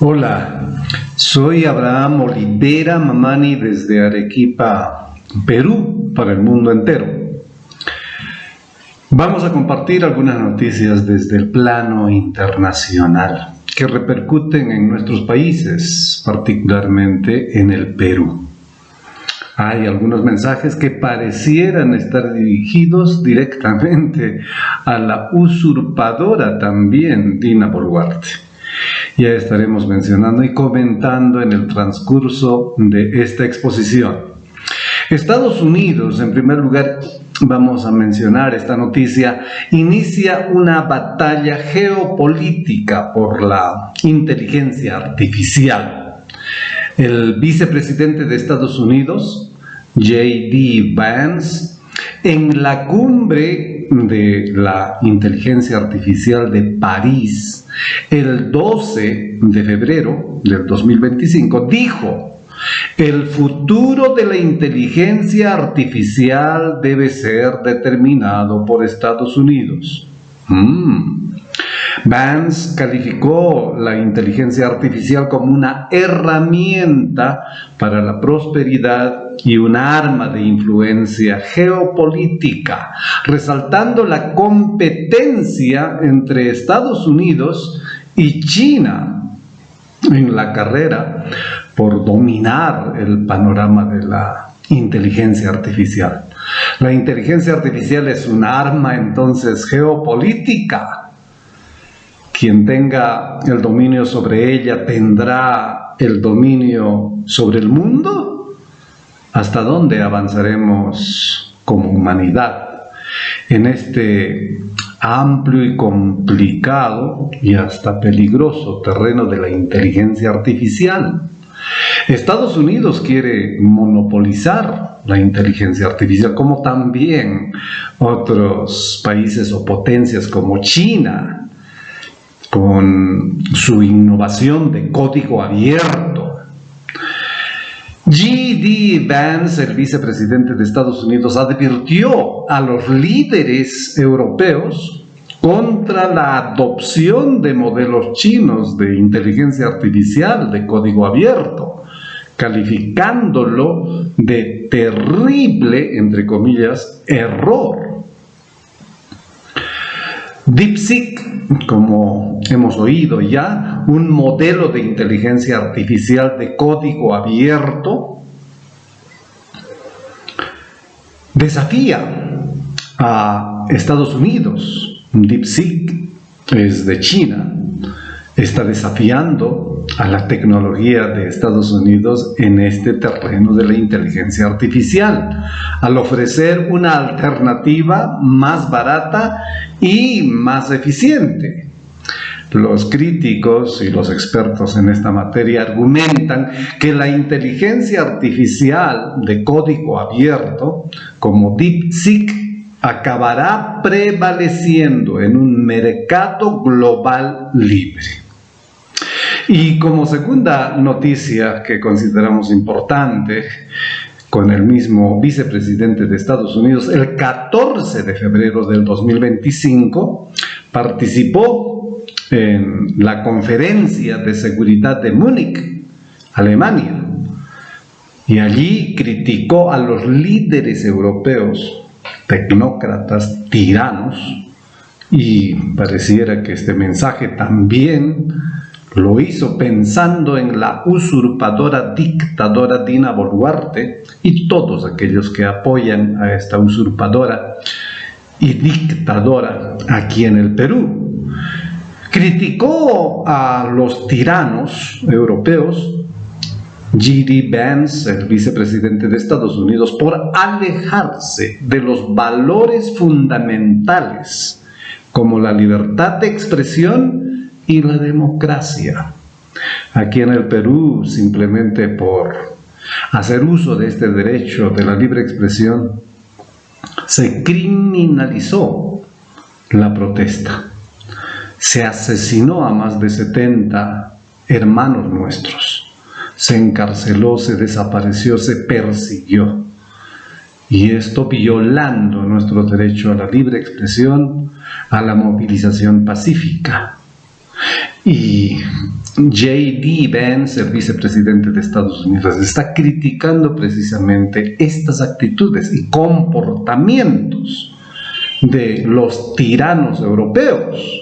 Hola, soy Abraham Olivera Mamani desde Arequipa, Perú, para el mundo entero. Vamos a compartir algunas noticias desde el plano internacional que repercuten en nuestros países, particularmente en el Perú. Hay algunos mensajes que parecieran estar dirigidos directamente a la usurpadora también, Dina Boluarte. Ya estaremos mencionando y comentando en el transcurso de esta exposición. Estados Unidos, en primer lugar, vamos a mencionar esta noticia, inicia una batalla geopolítica por la inteligencia artificial. El vicepresidente de Estados Unidos, J.D. Vance, en la cumbre de la inteligencia artificial de París, el 12 de febrero del 2025, dijo: el futuro de la inteligencia artificial debe ser determinado por Estados Unidos. Vance calificó la inteligencia artificial como una herramienta para la prosperidad y una arma de influencia geopolítica, resaltando la competencia entre Estados Unidos y China en la carrera por dominar el panorama de la inteligencia artificial. La inteligencia artificial es un arma entonces geopolítica. Quien tenga el dominio sobre ella tendrá el dominio sobre el mundo. ¿Hasta dónde avanzaremos como humanidad en este amplio y complicado y hasta peligroso terreno de la inteligencia artificial? Estados Unidos quiere monopolizar la inteligencia artificial, como también otros países o potencias como China, con su innovación de código abierto. J.D. Vance, el vicepresidente de Estados Unidos, advirtió a los líderes europeos contra la adopción de modelos chinos de inteligencia artificial de código abierto, calificándolo de terrible, entre comillas, error. DeepSeek, como hemos oído ya, un modelo de inteligencia artificial de código abierto, desafía a Estados Unidos. DeepSeek es de China, está desafiando a la tecnología de Estados Unidos en este terreno de la inteligencia artificial, al ofrecer una alternativa más barata y más eficiente. Los críticos y los expertos en esta materia argumentan que la inteligencia artificial de código abierto, como DeepSeek, acabará prevaleciendo en un mercado global libre. Y como segunda noticia que consideramos importante, con el mismo vicepresidente de Estados Unidos, el 14 de febrero del 2025, participó en la Conferencia de Seguridad de Múnich, Alemania, y allí criticó a los líderes europeos, tecnócratas, tiranos, y pareciera que este mensaje también lo hizo pensando en la usurpadora dictadora Dina Boluarte y todos aquellos que apoyan a esta usurpadora y dictadora aquí en el Perú. Criticó a los tiranos europeos, J.D. Vance, el vicepresidente de Estados Unidos, por alejarse de los valores fundamentales como la libertad de expresión y la democracia. Aquí en el Perú, simplemente por hacer uso de este derecho de la libre expresión, se criminalizó la protesta. Se asesinó a más de 70 hermanos nuestros. Se encarceló, se desapareció, se persiguió. Y esto violando nuestro derecho a la libre expresión, a la movilización pacífica. Y J.D. Vance, el vicepresidente de Estados Unidos, está criticando precisamente estas actitudes y comportamientos de los tiranos europeos.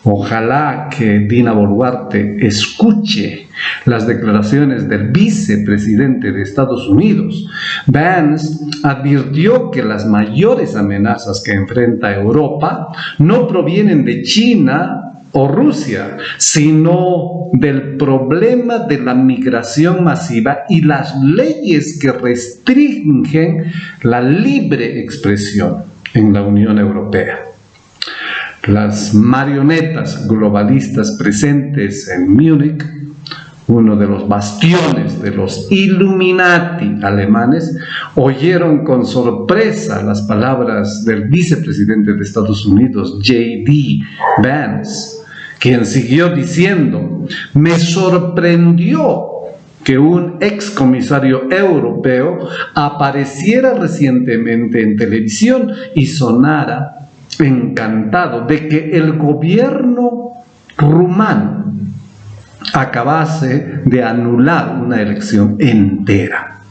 Ojalá que Dina Boluarte escuche las declaraciones del vicepresidente de Estados Unidos. Vance advirtió que las mayores amenazas que enfrenta Europa no provienen de China o Rusia, sino del problema de la migración masiva y las leyes que restringen la libre expresión en la Unión Europea. Las marionetas globalistas presentes en Múnich, uno de los bastiones de los Illuminati alemanes, oyeron con sorpresa las palabras del vicepresidente de Estados Unidos, J.D. Vance, quien siguió diciendo: me sorprendió que un excomisario europeo apareciera recientemente en televisión y sonara encantado de que el gobierno rumano acabase de anular una elección entera.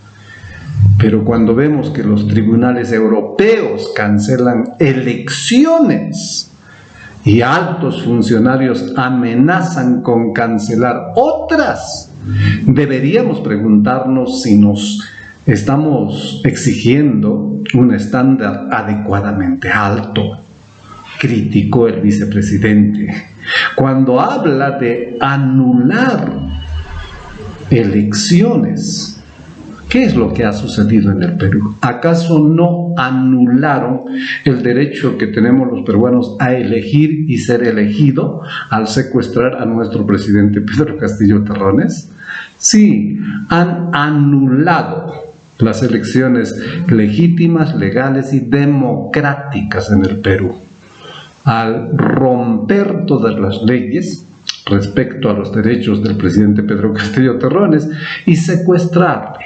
Pero cuando vemos que los tribunales europeos cancelan elecciones y altos funcionarios amenazan con cancelar otras, deberíamos preguntarnos si nos estamos exigiendo un estándar adecuadamente alto, criticó el vicepresidente. Cuando habla de anular elecciones, ¿qué es lo que ha sucedido en el Perú? ¿Acaso no anularon el derecho que tenemos los peruanos a elegir y ser elegido al secuestrar a nuestro presidente Pedro Castillo Terrones? Sí, han anulado las elecciones legítimas, legales y democráticas en el Perú, al romper todas las leyes respecto a los derechos del presidente Pedro Castillo Terrones y secuestrarle.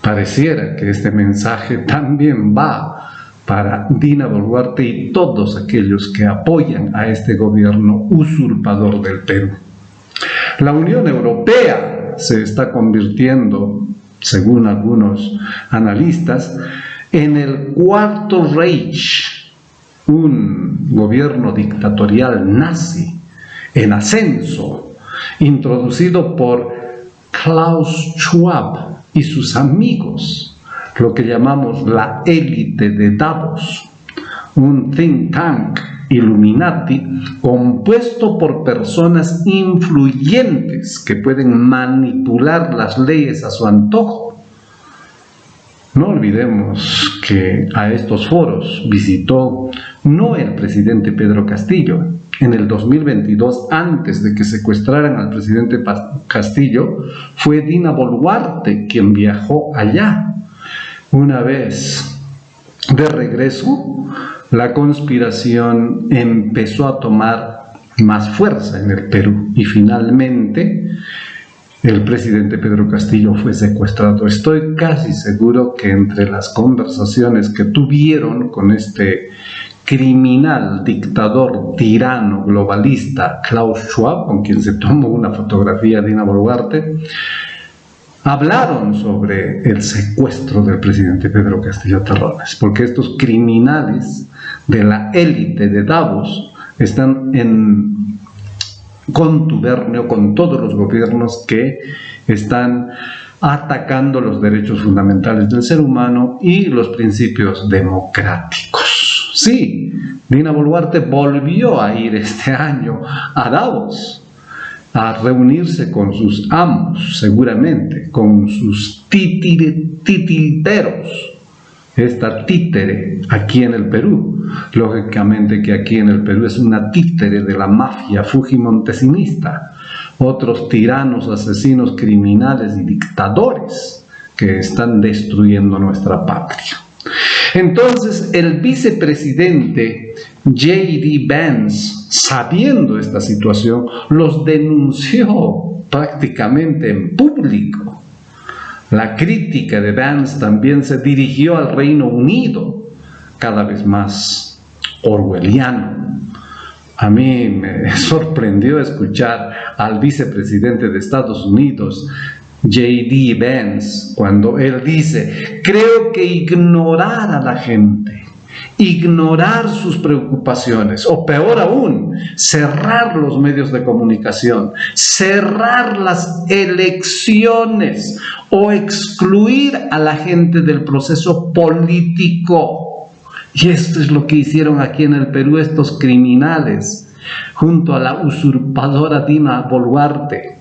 Pareciera que este mensaje también va para Dina Boluarte y todos aquellos que apoyan a este gobierno usurpador del Perú. La Unión Europea se está convirtiendo, según algunos analistas, en el Cuarto Reich, un gobierno dictatorial nazi en ascenso, introducido por Klaus Schwab y sus amigos, lo que llamamos la élite de Davos, un think tank Illuminati compuesto por personas influyentes que pueden manipular las leyes a su antojo. No olvidemos que a estos foros visitó no el presidente Pedro Castillo. En el 2022, antes de que secuestraran al presidente Castillo, fue Dina Boluarte quien viajó allá. Una vez de regreso, la conspiración empezó a tomar más fuerza en el Perú y finalmente el presidente Pedro Castillo fue secuestrado. Estoy casi seguro que entre las conversaciones que tuvieron con este criminal, dictador, tirano, globalista, Klaus Schwab, con quien se tomó una fotografía de Dina Boluarte, hablaron sobre el secuestro del presidente Pedro Castillo Terrones, porque estos criminales de la élite de Davos están en contubernio con todos los gobiernos que están atacando los derechos fundamentales del ser humano y los principios democráticos. Sí, Dina Boluarte volvió a ir este año a Davos a reunirse con sus amos, seguramente, con sus titiriteros, esta títere aquí en el Perú. Lógicamente que aquí en el Perú es una títere de la mafia fujimontesinista, otros tiranos, asesinos, criminales y dictadores que están destruyendo nuestra patria. Entonces el vicepresidente J.D. Vance, sabiendo esta situación, los denunció prácticamente en público. La crítica de Vance también se dirigió al Reino Unido, cada vez más orwelliano, A mí me sorprendió escuchar al vicepresidente de Estados Unidos, J.D. Vance, cuando él dice: creo que ignorar a la gente, ignorar sus preocupaciones, o peor aún, cerrar los medios de comunicación, cerrar las elecciones o excluir a la gente del proceso político. Y esto es lo que hicieron aquí en el Perú estos criminales, junto a la usurpadora Dina Boluarte.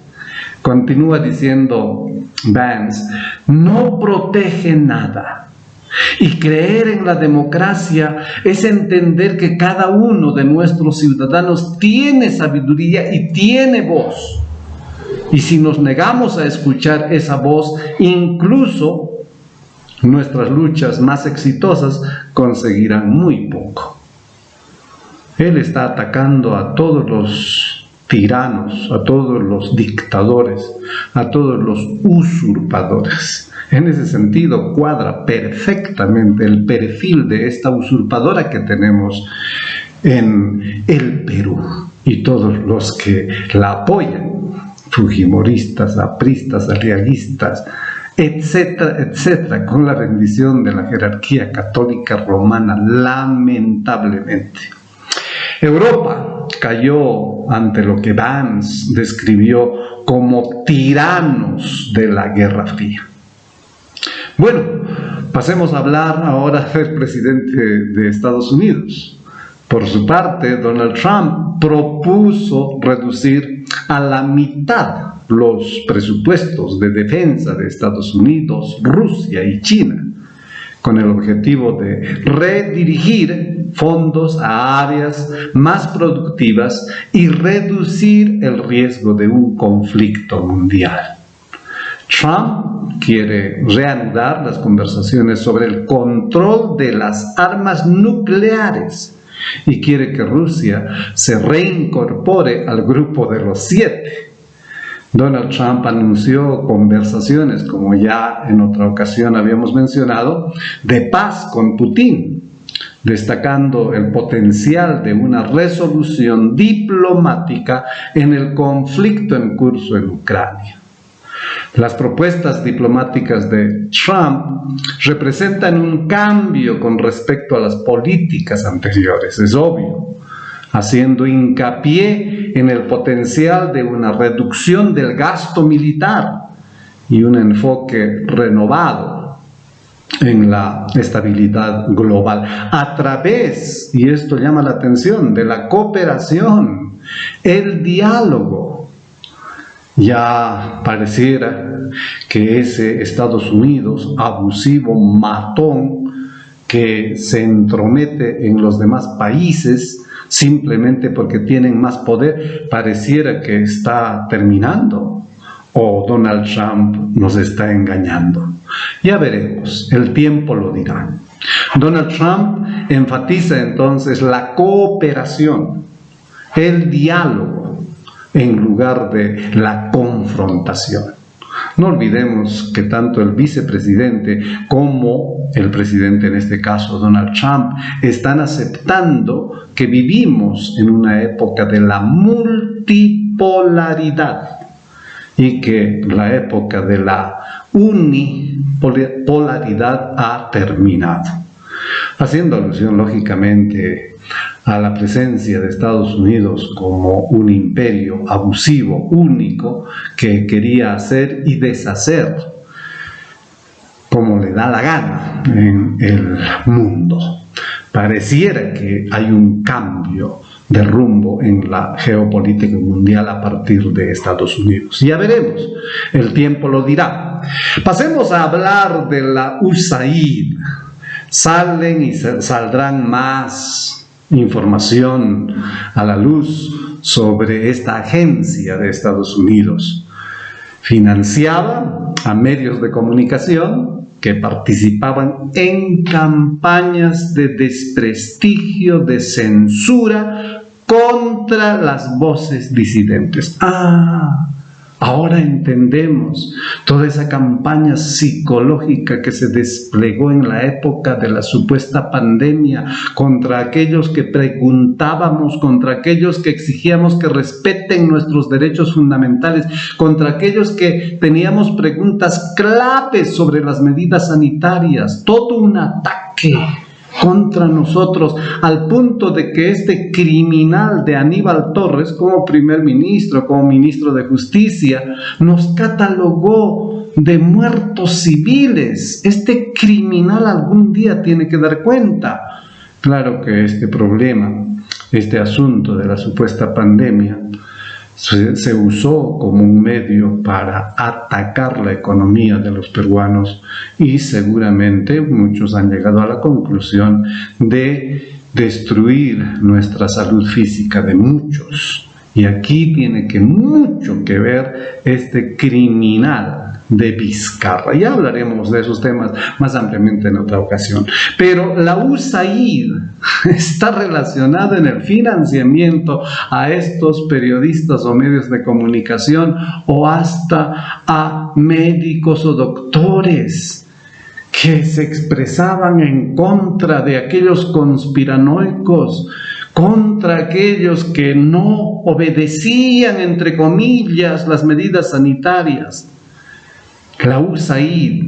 Continúa diciendo Vance: no protege nada. Y creer en la democracia es entender que cada uno de nuestros ciudadanos tiene sabiduría y tiene voz. Y si nos negamos a escuchar esa voz, incluso nuestras luchas más exitosas conseguirán muy poco. Él está atacando a todos los tiranos, a todos los dictadores, a todos los usurpadores. En ese sentido, cuadra perfectamente el perfil de esta usurpadora que tenemos en el Perú y todos los que la apoyan, fujimoristas, apristas, aliaguistas, etcétera, etcétera, con la bendición de la jerarquía católica romana, lamentablemente. Europa cayó ante lo que Vance describió como tiranos de la Guerra Fría. Bueno, pasemos a hablar ahora del presidente de Estados Unidos. Por su parte, Donald Trump propuso reducir a la mitad los presupuestos de defensa de Estados Unidos, Rusia y China, con el objetivo de redirigir fondos a áreas más productivas y reducir el riesgo de un conflicto mundial. Trump quiere reanudar las conversaciones sobre el control de las armas nucleares y quiere que Rusia se reincorpore al grupo de los 7. Donald Trump anunció conversaciones, como ya en otra ocasión habíamos mencionado, de paz con Putin, destacando el potencial de una resolución diplomática en el conflicto en curso en Ucrania. Las propuestas diplomáticas de Trump representan un cambio con respecto a las políticas anteriores, es obvio, haciendo hincapié en el potencial de una reducción del gasto militar y un enfoque renovado en la estabilidad global, a través, y esto llama la atención, de la cooperación, el diálogo. Ya pareciera que ese Estados Unidos abusivo, matón, que se entromete en los demás países simplemente porque tienen más poder, pareciera que está terminando, o Donald Trump nos está engañando. Ya veremos, el tiempo lo dirá. Donald Trump enfatiza entonces la cooperación, el diálogo, en lugar de la confrontación. No olvidemos que tanto el vicepresidente como el presidente, en este caso Donald Trump, están aceptando que vivimos en una época de la multipolaridad y que la época de la unipolaridad ha terminado. Haciendo alusión, lógicamente, a la presencia de Estados Unidos como un imperio abusivo, único, que quería hacer y deshacer como le da la gana en el mundo. Pareciera que hay un cambio de rumbo en la geopolítica mundial a partir de Estados Unidos. Ya veremos, el tiempo lo dirá. Pasemos a hablar de la USAID. Salen y saldrán más información a la luz sobre esta agencia de Estados Unidos. Financiaba a medios de comunicación que participaban en campañas de desprestigio, de censura contra las voces disidentes. Ahora entendemos toda esa campaña psicológica que se desplegó en la época de la supuesta pandemia contra aquellos que preguntábamos, contra aquellos que exigíamos que respeten nuestros derechos fundamentales, contra aquellos que teníamos preguntas claves sobre las medidas sanitarias. Todo un ataque contra nosotros, al punto de que este criminal de Aníbal Torres, como primer ministro, como ministro de Justicia, nos catalogó de muertos civiles. Este criminal algún día tiene que dar cuenta. Claro que este problema, este asunto de la supuesta pandemia, se usó como un medio para atacar la economía de los peruanos, y seguramente muchos han llegado a la conclusión de destruir nuestra salud física de muchos. Y aquí tiene mucho que ver este criminal de Vizcarra. Ya hablaremos de esos temas más ampliamente en otra ocasión. Pero la USAID está relacionada en el financiamiento a estos periodistas o medios de comunicación, o hasta a médicos o doctores que se expresaban en contra de aquellos conspiranoicos, contra aquellos que no obedecían, entre comillas, las medidas sanitarias. La USAID,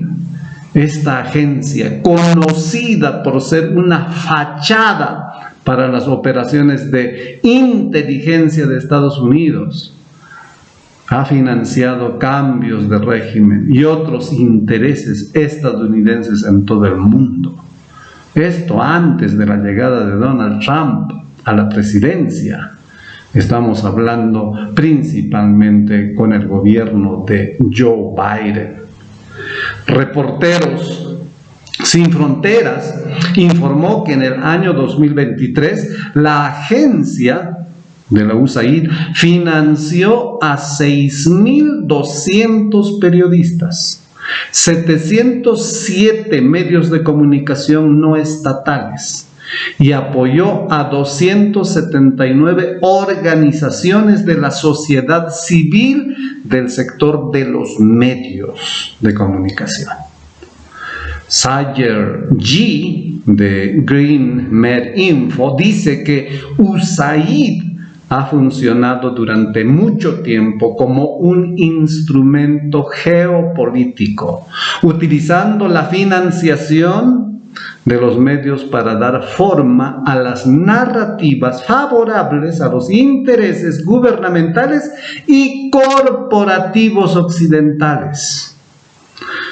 esta agencia conocida por ser una fachada para las operaciones de inteligencia de Estados Unidos, ha financiado cambios de régimen y otros intereses estadounidenses en todo el mundo. Esto antes de la llegada de Donald Trump a la presidencia. Estamos hablando principalmente con el gobierno de Joe Biden. Reporteros Sin Fronteras informó que en el año 2023 la agencia de la USAID financió a 6.200 periodistas, 707 medios de comunicación no estatales, y apoyó a 279 organizaciones de la sociedad civil del sector de los medios de comunicación. Sayer G. de Green Med Info dice que USAID ha funcionado durante mucho tiempo como un instrumento geopolítico, utilizando la financiación de los medios para dar forma a las narrativas favorables a los intereses gubernamentales y corporativos occidentales.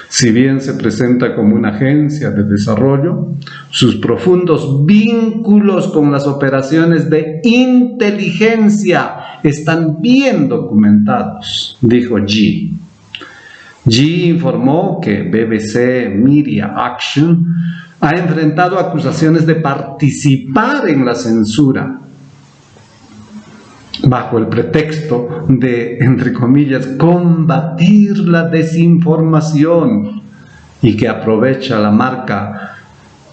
Si bien se presenta como una agencia de desarrollo, sus profundos vínculos con las operaciones de inteligencia están bien documentados, dijo G. G informó que BBC Media Action ha enfrentado acusaciones de participar en la censura bajo el pretexto de, entre comillas, combatir la desinformación, y que aprovecha la marca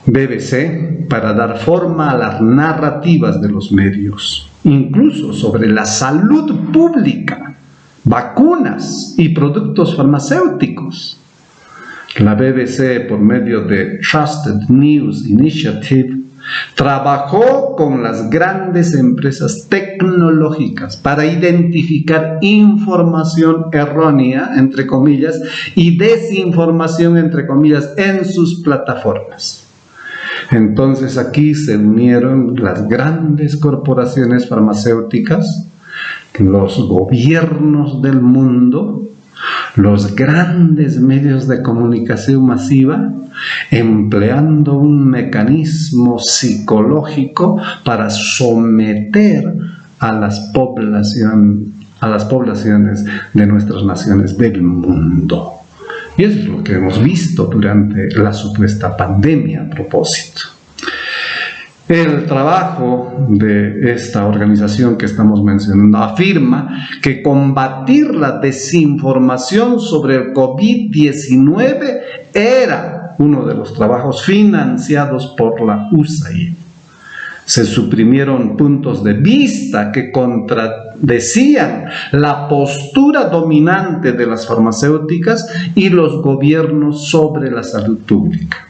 BBC para dar forma a las narrativas de los medios, incluso sobre la salud pública, vacunas y productos farmacéuticos. La BBC, por medio de Trusted News Initiative, trabajó con las grandes empresas tecnológicas para identificar información errónea, entre comillas, y desinformación, entre comillas, en sus plataformas. Entonces aquí se unieron las grandes corporaciones farmacéuticas, los gobiernos del mundo, los grandes medios de comunicación masiva, empleando un mecanismo psicológico para someter a las poblaciones de nuestras naciones del mundo. Y eso es lo que hemos visto durante la supuesta pandemia a propósito. El trabajo de esta organización que estamos mencionando afirma que combatir la desinformación sobre el COVID-19 era uno de los trabajos financiados por la USAID. Se suprimieron puntos de vista que contradecían la postura dominante de las farmacéuticas y los gobiernos sobre la salud pública.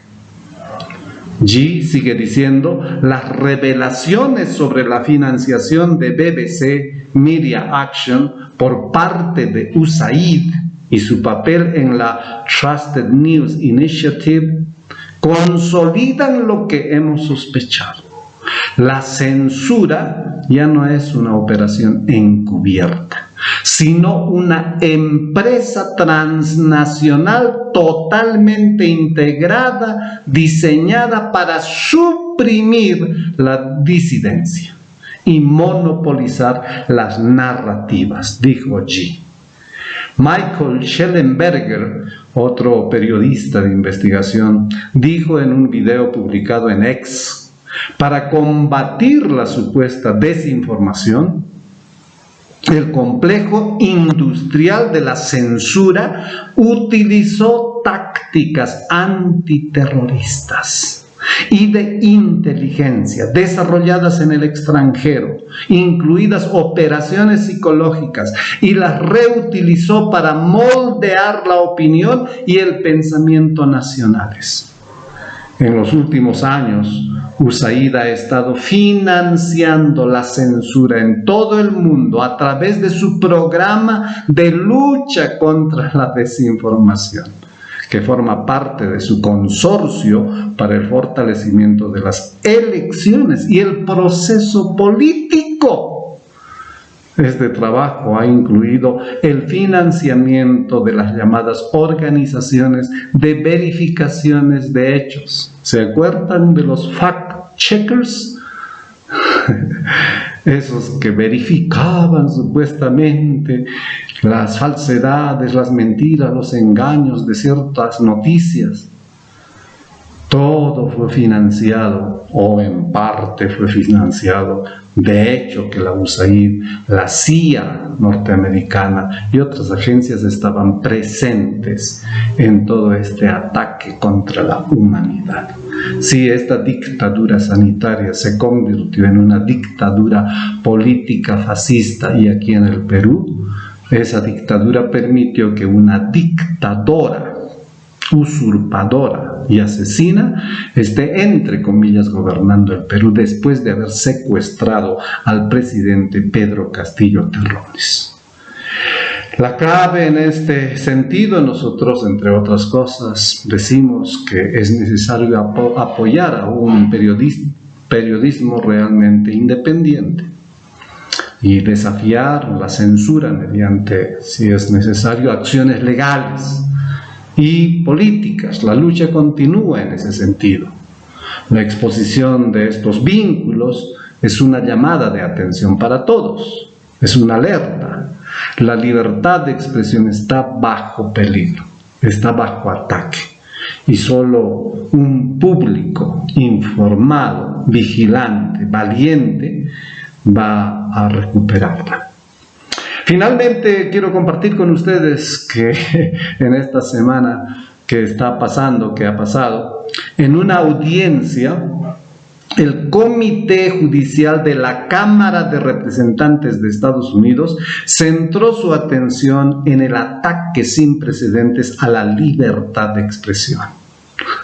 Xi sigue diciendo: las revelaciones sobre la financiación de BBC Media Action por parte de USAID y su papel en la Trusted News Initiative consolidan lo que hemos sospechado. La censura ya no es una operación encubierta, sino una empresa transnacional totalmente integrada, diseñada para suprimir la disidencia y monopolizar las narrativas, dijo Xi. Michael Shellenberger, otro periodista de investigación, dijo en un video publicado en X: para combatir la supuesta desinformación, el complejo industrial de la censura utilizó tácticas antiterroristas y de inteligencia desarrolladas en el extranjero, incluidas operaciones psicológicas, y las reutilizó para moldear la opinión y el pensamiento nacionales. En los últimos años, USAID ha estado financiando la censura en todo el mundo a través de su programa de lucha contra la desinformación, que forma parte de su consorcio para el fortalecimiento de las elecciones y el proceso político. Este trabajo ha incluido el financiamiento de las llamadas organizaciones de verificaciones de hechos. ¿Se acuerdan de los fact-checkers? Esos que verificaban supuestamente las falsedades, las mentiras, los engaños de ciertas noticias. Todo fue financiado, o en parte fue financiado. De hecho, que la USAID, la CIA norteamericana y otras agencias estaban presentes en todo este ataque contra la humanidad. Si esta dictadura sanitaria se convirtió en una dictadura política fascista, y aquí en el Perú, esa dictadura permitió que una dictadora usurpadora y asesina esté, entre comillas, gobernando el Perú después de haber secuestrado al presidente Pedro Castillo Terrones. La clave en este sentido, nosotros, entre otras cosas, decimos que es necesario apoyar a un periodismo realmente independiente y desafiar la censura mediante, si es necesario, acciones legales y políticas. La lucha continúa en ese sentido. La exposición de estos vínculos es una llamada de atención para todos, es una alerta. La libertad de expresión está bajo peligro, está bajo ataque, y solo un público informado, vigilante, valiente va a recuperarla. Finalmente, quiero compartir con ustedes que en esta semana que ha pasado, en una audiencia, el Comité Judicial de la Cámara de Representantes de Estados Unidos centró su atención en el ataque sin precedentes a la libertad de expresión.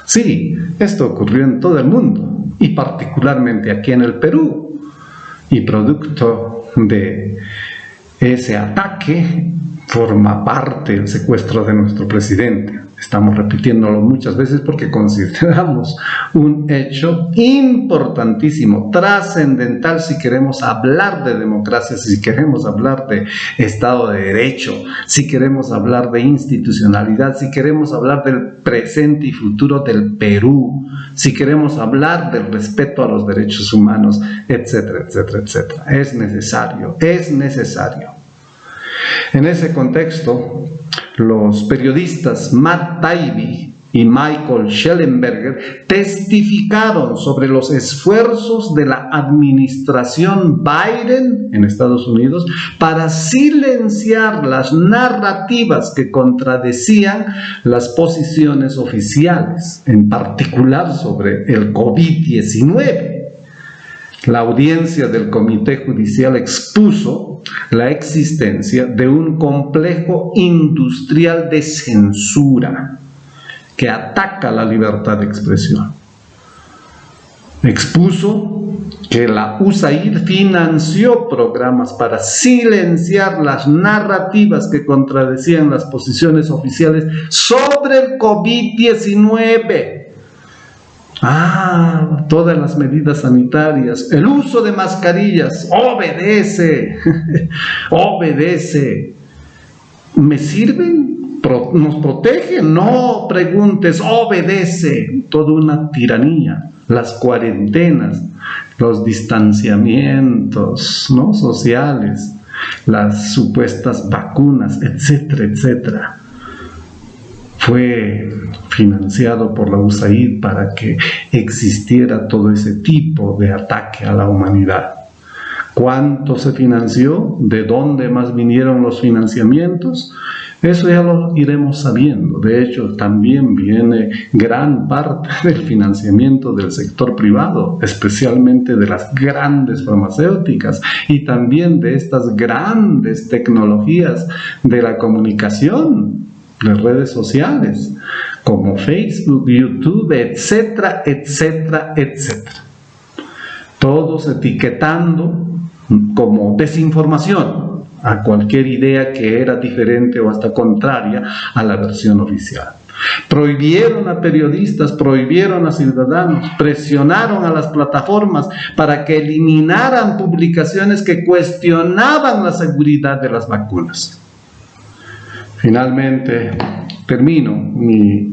Sí, esto ocurrió en todo el mundo, y particularmente aquí en el Perú, y producto de ese ataque forma parte del secuestro de nuestro presidente. Estamos repitiéndolo muchas veces porque consideramos un hecho importantísimo, trascendental, si queremos hablar de democracia, si queremos hablar de Estado de Derecho, si queremos hablar de institucionalidad, si queremos hablar del presente y futuro del Perú, si queremos hablar del respeto a los derechos humanos, etcétera, etcétera, etcétera. Es necesario, es necesario. En ese contexto, los periodistas Matt Taibbi y Michael Shellenberger testificaron sobre los esfuerzos de la administración Biden en Estados Unidos para silenciar las narrativas que contradecían las posiciones oficiales, en particular sobre el COVID-19. La audiencia del Comité Judicial expuso la existencia de un complejo industrial de censura que ataca la libertad de expresión. Expuso que la USAID financió programas para silenciar las narrativas que contradecían las posiciones oficiales sobre el COVID-19. Todas las medidas sanitarias, el uso de mascarillas, obedece, obedece. ¿Me sirven? ¿Nos protegen? No preguntes, obedece. Toda una tiranía. Las cuarentenas, los distanciamientos, ¿no?, sociales, las supuestas vacunas, etcétera, etcétera. Fue financiado por la USAID para que existiera todo ese tipo de ataque a la humanidad. ¿Cuánto se financió? ¿De dónde más vinieron los financiamientos? Eso ya lo iremos sabiendo. De hecho, también viene gran parte del financiamiento del sector privado, especialmente de las grandes farmacéuticas y también de estas grandes tecnologías de la comunicación, las redes sociales, como Facebook, YouTube, etcétera, etcétera, etcétera. Todos etiquetando como desinformación a cualquier idea que era diferente o hasta contraria a la versión oficial. Prohibieron a periodistas, prohibieron a ciudadanos, presionaron a las plataformas para que eliminaran publicaciones que cuestionaban la seguridad de las vacunas. Finalmente, termino mi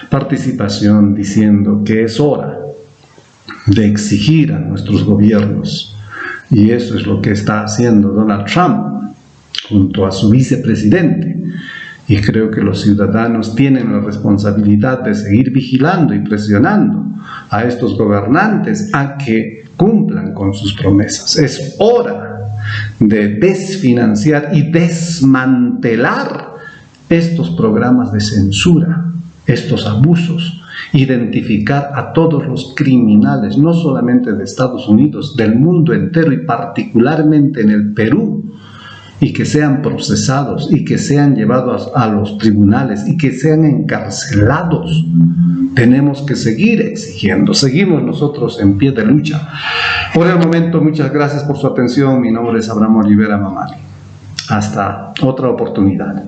participación diciendo que es hora de exigir a nuestros gobiernos, y eso es lo que está haciendo Donald Trump junto a su vicepresidente, y creo que los ciudadanos tienen la responsabilidad de seguir vigilando y presionando a estos gobernantes a que cumplan con sus promesas. Es hora de desfinanciar y desmantelar estos programas de censura, estos abusos, identificar a todos los criminales, no solamente de Estados Unidos, del mundo entero y particularmente en el Perú, y que sean procesados y que sean llevados a los tribunales y que sean encarcelados. Tenemos que seguir exigiendo. Seguimos nosotros en pie de lucha. Por el momento, muchas gracias por su atención. Mi nombre es Abraham Olivera Mamani. Hasta otra oportunidad.